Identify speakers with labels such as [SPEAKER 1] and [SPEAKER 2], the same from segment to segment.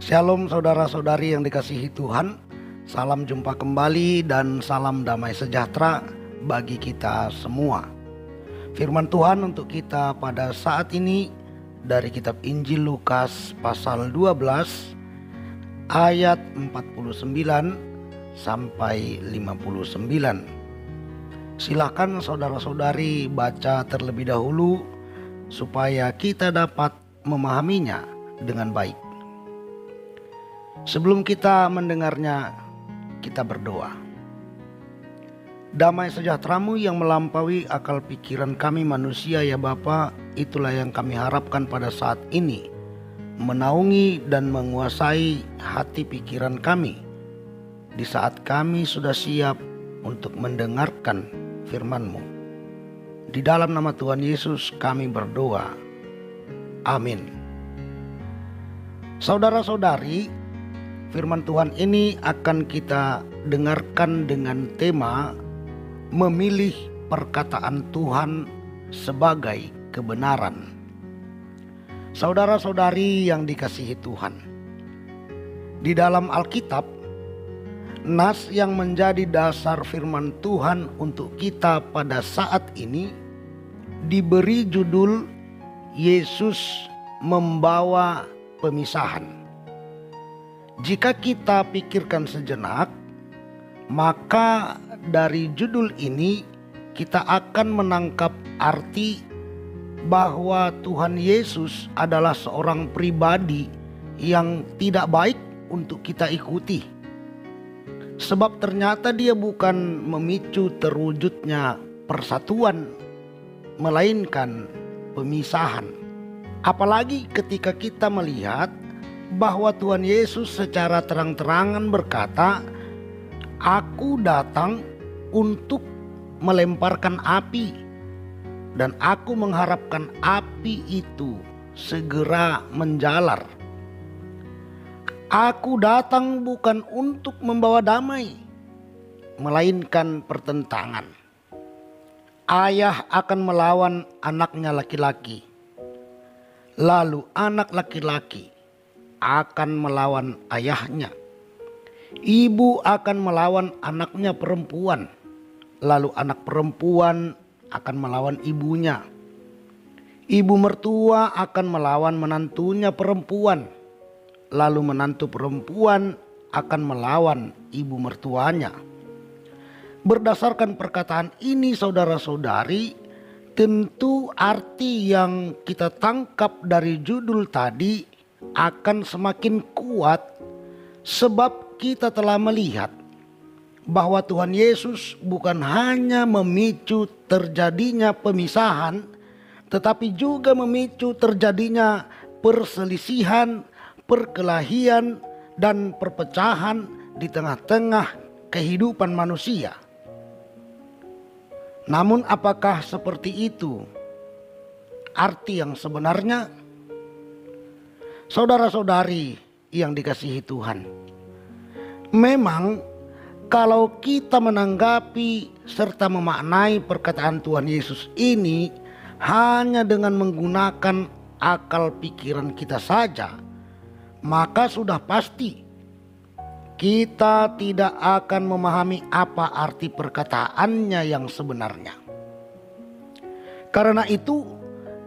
[SPEAKER 1] Shalom saudara-saudari yang dikasihi Tuhan. Salam jumpa kembali dan salam damai sejahtera bagi kita semua. Firman Tuhan untuk kita pada saat ini dari kitab Injil Lukas pasal 12 ayat 49 sampai 59. Silakan saudara-saudari baca terlebih dahulu supaya kita dapat memahaminya dengan baik. Sebelum kita mendengarnya, kita berdoa. Damai sejahtera-Mu yang melampaui akal pikiran kami manusia ya Bapa, itulah yang kami harapkan pada saat ini. Menaungi dan menguasai hati pikiran kami. Di saat kami sudah siap untuk mendengarkan firman-Mu. Di dalam nama Tuhan Yesus kami berdoa. Amin. Saudara-saudari, firman Tuhan ini akan kita dengarkan dengan tema memilih perkataan Tuhan sebagai kebenaran. Saudara-saudari yang dikasihi Tuhan, di dalam Alkitab, nas yang menjadi dasar firman Tuhan untuk kita pada saat ini diberi judul Yesus membawa pemisahan. Jika kita pikirkan sejenak, maka dari judul ini kita akan menangkap arti bahwa Tuhan Yesus adalah seorang pribadi yang tidak baik untuk kita ikuti. Sebab ternyata dia bukan memicu terwujudnya persatuan, melainkan pemisahan. Apalagi ketika kita melihat bahwa Tuhan Yesus secara terang-terangan berkata, "Aku datang untuk melemparkan api, dan aku mengharapkan api itu segera menjalar. Aku datang bukan untuk membawa damai, melainkan pertentangan. Ayah akan melawan anaknya laki-laki, lalu anak laki-laki akan melawan ayahnya. Ibu akan melawan anaknya perempuan, lalu anak perempuan akan melawan ibunya. Ibu mertua akan melawan menantunya perempuan, lalu menantu perempuan akan melawan ibu mertuanya." Berdasarkan perkataan ini saudara-saudari, tentu arti yang kita tangkap dari judul tadi akan semakin kuat, sebab kita telah melihat bahwa Tuhan Yesus bukan hanya memicu terjadinya pemisahan, tetapi juga memicu terjadinya perselisihan, perkelahian, dan perpecahan di tengah-tengah kehidupan manusia. Namun apakah seperti itu arti yang sebenarnya? Saudara-saudari yang dikasihi Tuhan, memang kalau kita menanggapi serta memaknai perkataan Tuhan Yesus ini hanya dengan menggunakan akal pikiran kita saja, maka sudah pasti kita tidak akan memahami apa arti perkataannya yang sebenarnya. Karena itu,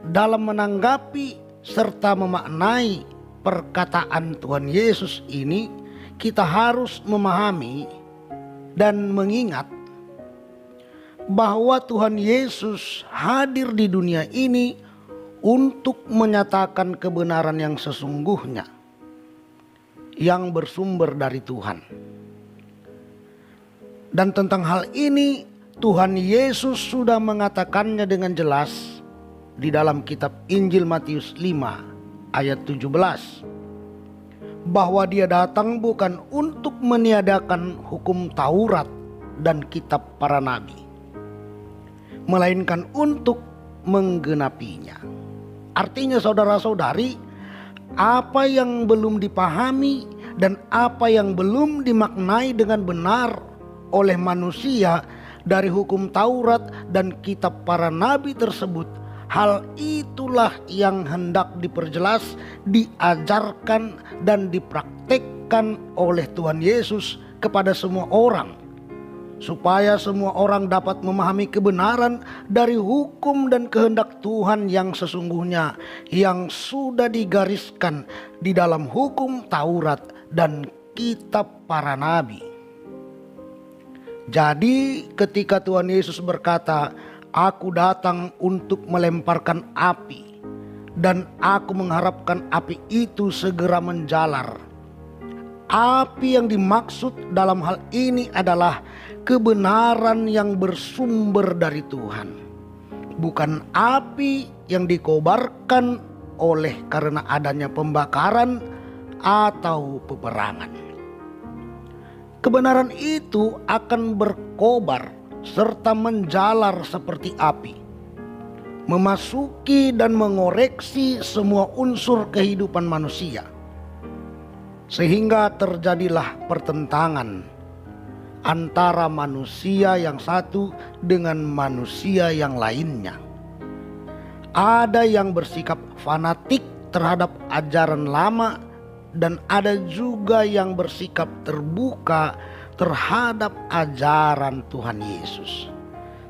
[SPEAKER 1] dalam menanggapi serta memaknai perkataan Tuhan Yesus ini, kita harus memahami dan mengingat bahwa Tuhan Yesus hadir di dunia ini untuk menyatakan kebenaran yang sesungguhnya, yang bersumber dari Tuhan. Dan tentang hal ini Tuhan Yesus sudah mengatakannya dengan jelas di dalam kitab Injil Matius 5 ayat 17, bahwa dia datang bukan untuk meniadakan hukum Taurat dan kitab para nabi, melainkan untuk menggenapinya. Artinya saudara-saudari, apa yang belum dipahami dan apa yang belum dimaknai dengan benar oleh manusia dari hukum Taurat dan kitab para nabi tersebut, hal itulah yang hendak diperjelas, diajarkan dan dipraktekkan oleh Tuhan Yesus kepada semua orang, supaya semua orang dapat memahami kebenaran dari hukum dan kehendak Tuhan yang sesungguhnya, yang sudah digariskan di dalam hukum Taurat dan kitab para nabi. Jadi ketika Tuhan Yesus berkata, "Aku datang untuk melemparkan api, dan aku mengharapkan api itu segera menjalar." Api yang dimaksud dalam hal ini adalah kebenaran yang bersumber dari Tuhan, bukan api yang dikobarkan oleh karena adanya pembakaran atau peperangan. Kebenaran itu akan berkobar serta menjalar seperti api, memasuki dan mengoreksi semua unsur kehidupan manusia, sehingga terjadilah pertentangan antara manusia yang satu dengan manusia yang lainnya. Ada yang bersikap fanatik terhadap ajaran lama, dan ada juga yang bersikap terbuka terhadap ajaran Tuhan Yesus.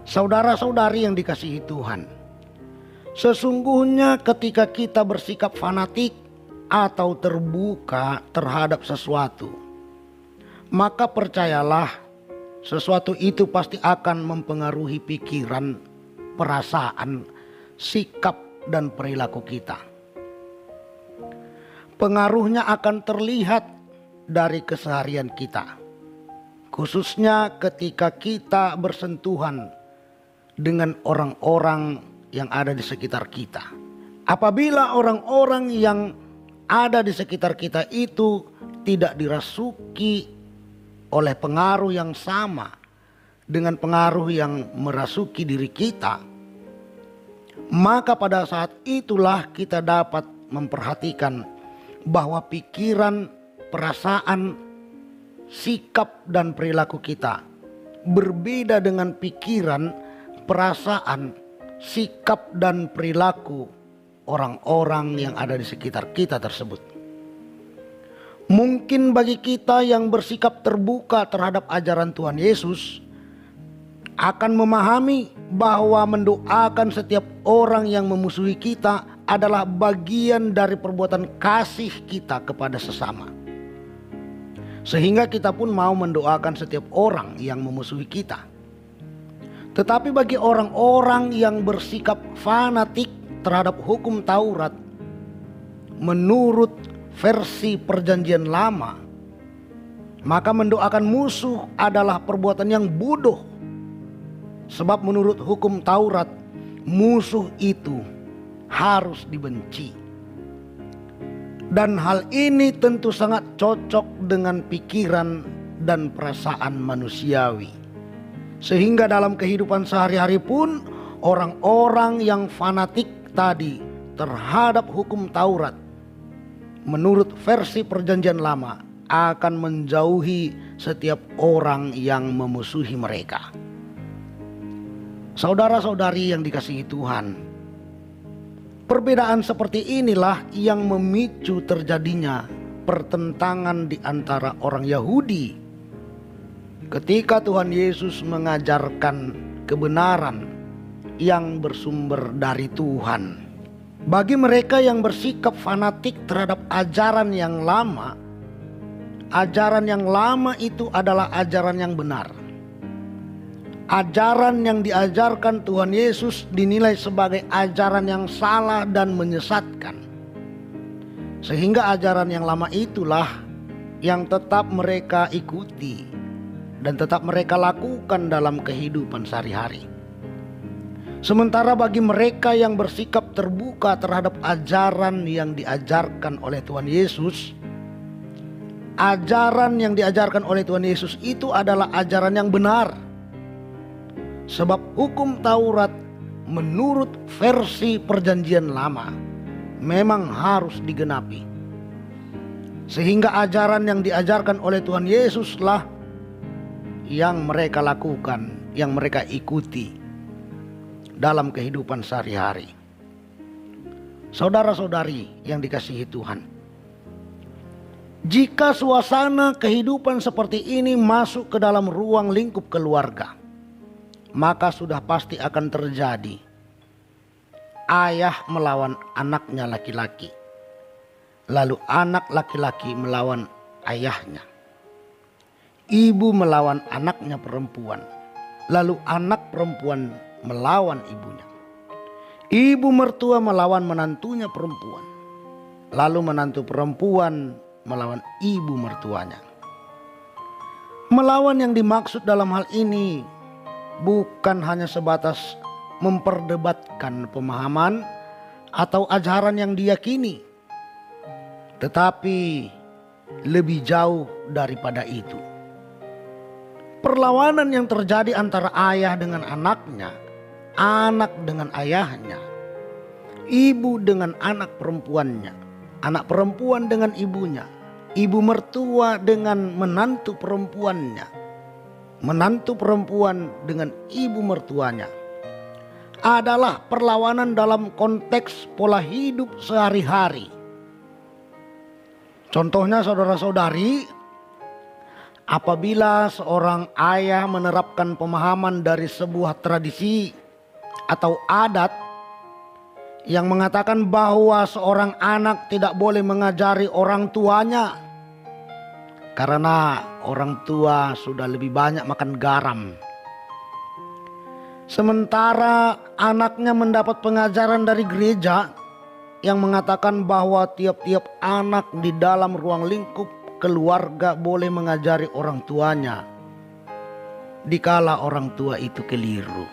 [SPEAKER 1] Saudara-saudari yang dikasihi Tuhan, sesungguhnya ketika kita bersikap fanatik atau terbuka terhadap sesuatu, maka percayalah, sesuatu itu pasti akan mempengaruhi pikiran, perasaan, sikap dan perilaku kita. Pengaruhnya akan terlihat dari keseharian kita, khususnya ketika kita bersentuhan dengan orang-orang yang ada di sekitar kita. Apabila orang-orang yang ada di sekitar kita itu tidak dirasuki oleh pengaruh yang sama dengan pengaruh yang merasuki diri kita, maka pada saat itulah kita dapat memperhatikan bahwa pikiran, perasaan, sikap dan perilaku kita berbeda dengan pikiran, perasaan, sikap dan perilaku orang-orang yang ada di sekitar kita tersebut. Mungkin bagi kita yang bersikap terbuka terhadap ajaran Tuhan Yesus akan memahami bahwa mendoakan setiap orang yang memusuhi kita adalah bagian dari perbuatan kasih kita kepada sesama. Sehingga kita pun mau mendoakan setiap orang yang memusuhi kita. Tetapi bagi orang-orang yang bersikap fanatik terhadap hukum Taurat menurut versi perjanjian lama, maka mendoakan musuh adalah perbuatan yang bodoh. Sebab menurut hukum Taurat, musuh itu harus dibenci. Dan hal ini tentu sangat cocok dengan pikiran dan perasaan manusiawi. Sehingga dalam kehidupan sehari-hari pun orang-orang yang fanatik tadi terhadap hukum Taurat menurut versi perjanjian lama akan menjauhi setiap orang yang memusuhi mereka. Saudara-saudari yang dikasihi Tuhan, perbedaan seperti inilah yang memicu terjadinya pertentangan di antara orang Yahudi ketika Tuhan Yesus mengajarkan kebenaran yang bersumber dari Tuhan. Bagi mereka yang bersikap fanatik terhadap ajaran yang lama itu adalah ajaran yang benar. Ajaran yang diajarkan Tuhan Yesus dinilai sebagai ajaran yang salah dan menyesatkan. Sehingga ajaran yang lama itulah yang tetap mereka ikuti dan tetap mereka lakukan dalam kehidupan sehari-hari. Sementara bagi mereka yang bersikap terbuka terhadap ajaran yang diajarkan oleh Tuhan Yesus, ajaran yang diajarkan oleh Tuhan Yesus itu adalah ajaran yang benar. Sebab hukum Taurat menurut versi perjanjian lama memang harus digenapi. Sehingga ajaran yang diajarkan oleh Tuhan Yesuslah yang mereka lakukan, yang mereka ikuti dalam kehidupan sehari-hari. Saudara-saudari yang dikasihi Tuhan, jika suasana kehidupan seperti ini masuk ke dalam ruang lingkup keluarga, maka sudah pasti akan terjadi ayah melawan anaknya laki-laki, lalu anak laki-laki melawan ayahnya, ibu melawan anaknya perempuan, lalu anak perempuan melawan ibunya, ibu mertua melawan menantunya perempuan, lalu menantu perempuan melawan ibu mertuanya. Melawan yang dimaksud dalam hal ini bukan hanya sebatas memperdebatkan pemahaman atau ajaran yang diyakini, tetapi lebih jauh daripada itu. Perlawanan yang terjadi antara ayah dengan anaknya, anak dengan ayahnya, ibu dengan anak perempuannya, anak perempuan dengan ibunya, ibu mertua dengan menantu perempuannya, menantu perempuan dengan ibu mertuanya, adalah perlawanan dalam konteks pola hidup sehari-hari. Contohnya saudara-saudari, apabila seorang ayah menerapkan pemahaman dari sebuah tradisi atau adat yang mengatakan bahwa seorang anak tidak boleh mengajari orang tuanya karena orang tua sudah lebih banyak makan garam, sementara anaknya mendapat pengajaran dari gereja yang mengatakan bahwa tiap-tiap anak di dalam ruang lingkup keluarga boleh mengajari orang tuanya dikala orang tua itu keliru.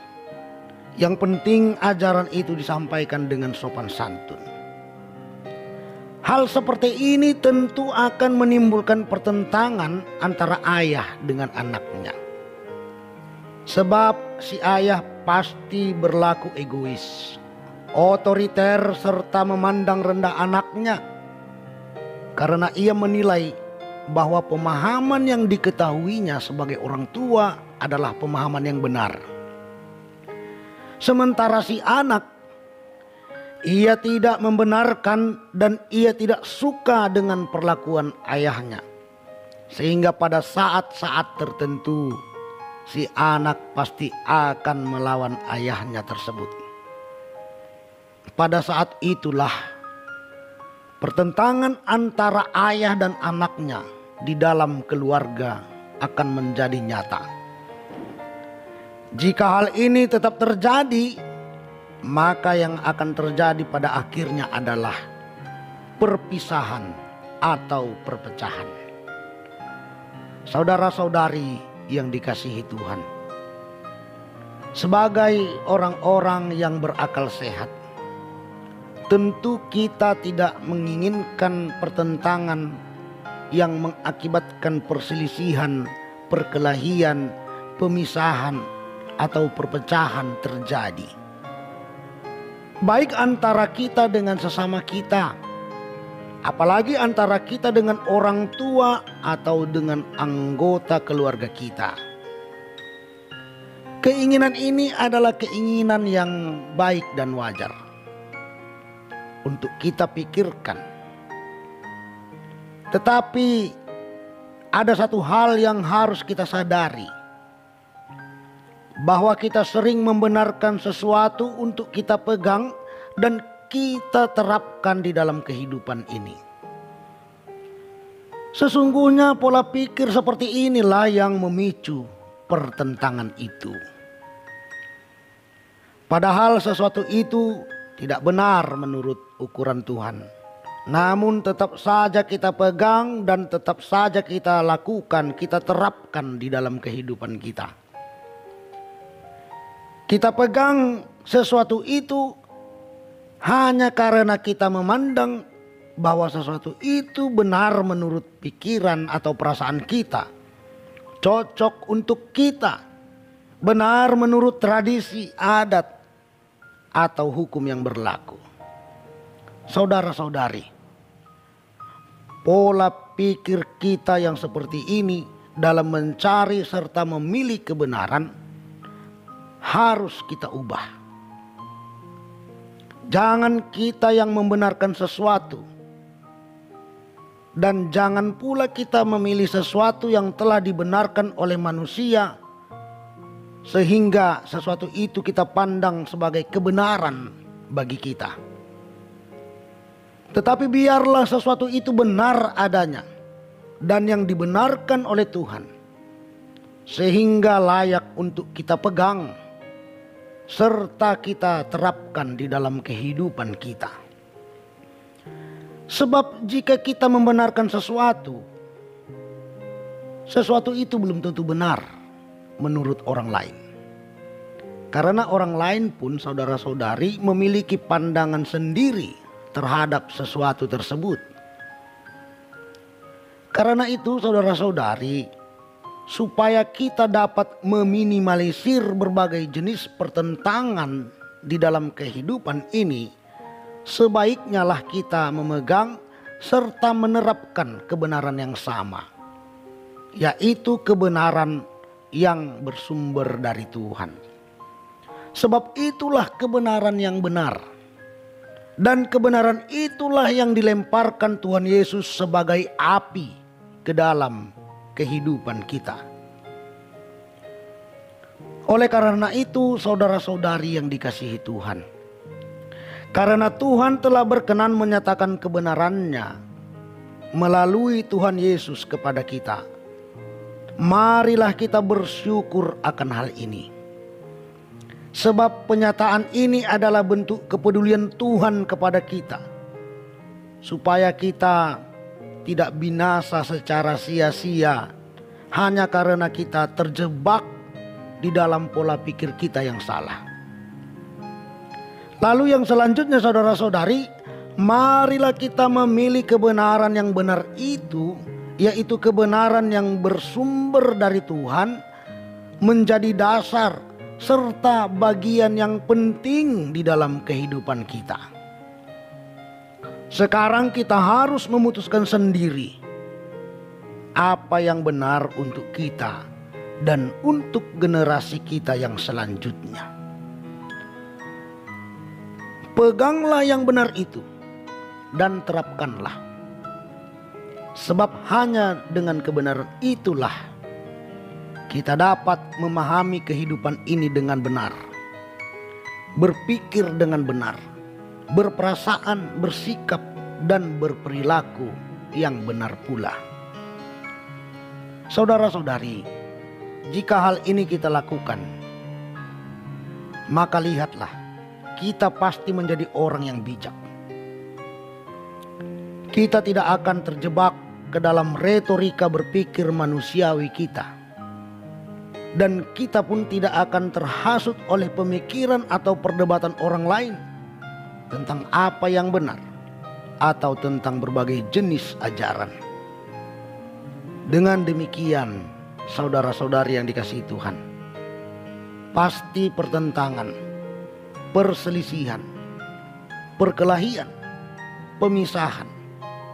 [SPEAKER 1] Yang penting ajaran itu disampaikan dengan sopan santun. Hal seperti ini tentu akan menimbulkan pertentangan antara ayah dengan anaknya. Sebab si ayah pasti berlaku egois, otoriter, serta memandang rendah anaknya karena ia menilai bahwa pemahaman yang diketahuinya sebagai orang tua adalah pemahaman yang benar. Sementara si anak, ia tidak membenarkan dan ia tidak suka dengan perlakuan ayahnya. Sehingga pada saat-saat tertentu si anak pasti akan melawan ayahnya tersebut. Pada saat itulah pertentangan antara ayah dan anaknya di dalam keluarga akan menjadi nyata. Jika hal ini tetap terjadi, maka yang akan terjadi pada akhirnya adalah perpisahan atau perpecahan. Saudara-saudari yang dikasihi Tuhan, sebagai orang-orang yang berakal sehat, tentu kita tidak menginginkan pertentangan yang mengakibatkan perselisihan, perkelahian, pemisahan, atau perpecahan terjadi. Baik antara kita dengan sesama kita, apalagi antara kita dengan orang tua atau dengan anggota keluarga kita. Keinginan ini adalah keinginan yang baik dan wajar untuk kita pikirkan. Tetapi ada satu hal yang harus kita sadari, bahwa kita sering membenarkan sesuatu untuk kita pegang dan kita terapkan di dalam kehidupan ini. Sesungguhnya pola pikir seperti inilah yang memicu pertentangan itu. Padahal sesuatu itu tidak benar menurut ukuran Tuhan. Namun tetap saja kita pegang dan tetap saja kita lakukan, kita terapkan di dalam kehidupan kita. Kita pegang sesuatu itu hanya karena kita memandang bahwa sesuatu itu benar menurut pikiran atau perasaan kita, cocok untuk kita, benar menurut tradisi, adat, atau hukum yang berlaku. Saudara-saudari, pola pikir kita yang seperti ini dalam mencari serta memilih kebenaran harus kita ubah. Jangan kita yang membenarkan sesuatu, dan jangan pula kita memilih sesuatu yang telah dibenarkan oleh manusia sehingga sesuatu itu kita pandang sebagai kebenaran bagi kita. Tetapi biarlah sesuatu itu benar adanya dan yang dibenarkan oleh Tuhan, sehingga layak untuk kita pegang serta kita terapkan di dalam kehidupan kita. Sebab jika kita membenarkan sesuatu itu belum tentu benar menurut orang lain. Karena orang lain pun, saudara-saudari, memiliki pandangan sendiri terhadap sesuatu tersebut. Karena itu, saudara-saudari, supaya kita dapat meminimalisir berbagai jenis pertentangan di dalam kehidupan ini, sebaiknya lah kita memegang serta menerapkan kebenaran yang sama, yaitu kebenaran yang bersumber dari Tuhan. Sebab itulah kebenaran yang benar, dan kebenaran itulah yang dilemparkan Tuhan Yesus sebagai api ke dalam kehidupan kita. Oleh karena itu, saudara-saudari yang dikasihi Tuhan, karena Tuhan telah berkenan menyatakan kebenarannya melalui Tuhan Yesus kepada kita, marilah kita bersyukur akan hal ini. Sebab penyataan ini adalah bentuk kepedulian Tuhan kepada kita, supaya kita tidak binasa secara sia-sia hanya karena kita terjebak di dalam pola pikir kita yang salah. Lalu yang selanjutnya, saudara-saudari, marilah kita memilih kebenaran yang benar itu, yaitu kebenaran yang bersumber dari Tuhan, menjadi dasar serta bagian yang penting di dalam kehidupan kita. Sekarang kita harus memutuskan sendiri apa yang benar untuk kita dan untuk generasi kita yang selanjutnya. Peganglah yang benar itu dan terapkanlah. Sebab hanya dengan kebenaran itulah kita dapat memahami kehidupan ini dengan benar, berpikir dengan benar, berperasaan, bersikap, dan berperilaku yang benar pula. Saudara-saudari, jika hal ini kita lakukan, maka lihatlah, kita pasti menjadi orang yang bijak. Kita tidak akan terjebak ke dalam retorika berpikir manusiawi kita. Dan kita pun tidak akan terhasut oleh pemikiran atau perdebatan orang lain tentang apa yang benar atau tentang berbagai jenis ajaran. Dengan demikian, saudara-saudari yang dikasihi Tuhan, pasti pertentangan, perselisihan, perkelahian, pemisahan,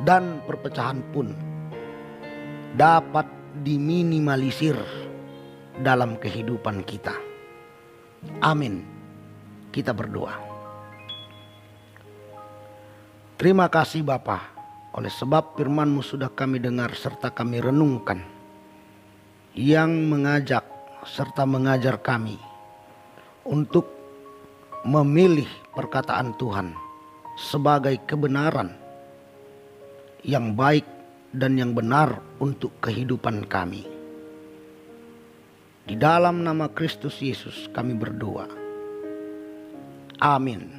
[SPEAKER 1] dan perpecahan pun dapat diminimalisir dalam kehidupan kita. Amin. Kita berdoa. Terima kasih Bapa, oleh sebab firman-Mu sudah kami dengar serta kami renungkan, yang mengajak serta mengajar kami untuk memilih perkataan Tuhan sebagai kebenaran yang baik dan yang benar untuk kehidupan kami. Di dalam nama Kristus Yesus kami berdoa. Amin.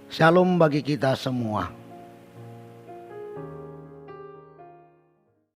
[SPEAKER 1] Shalom bagi kita semua.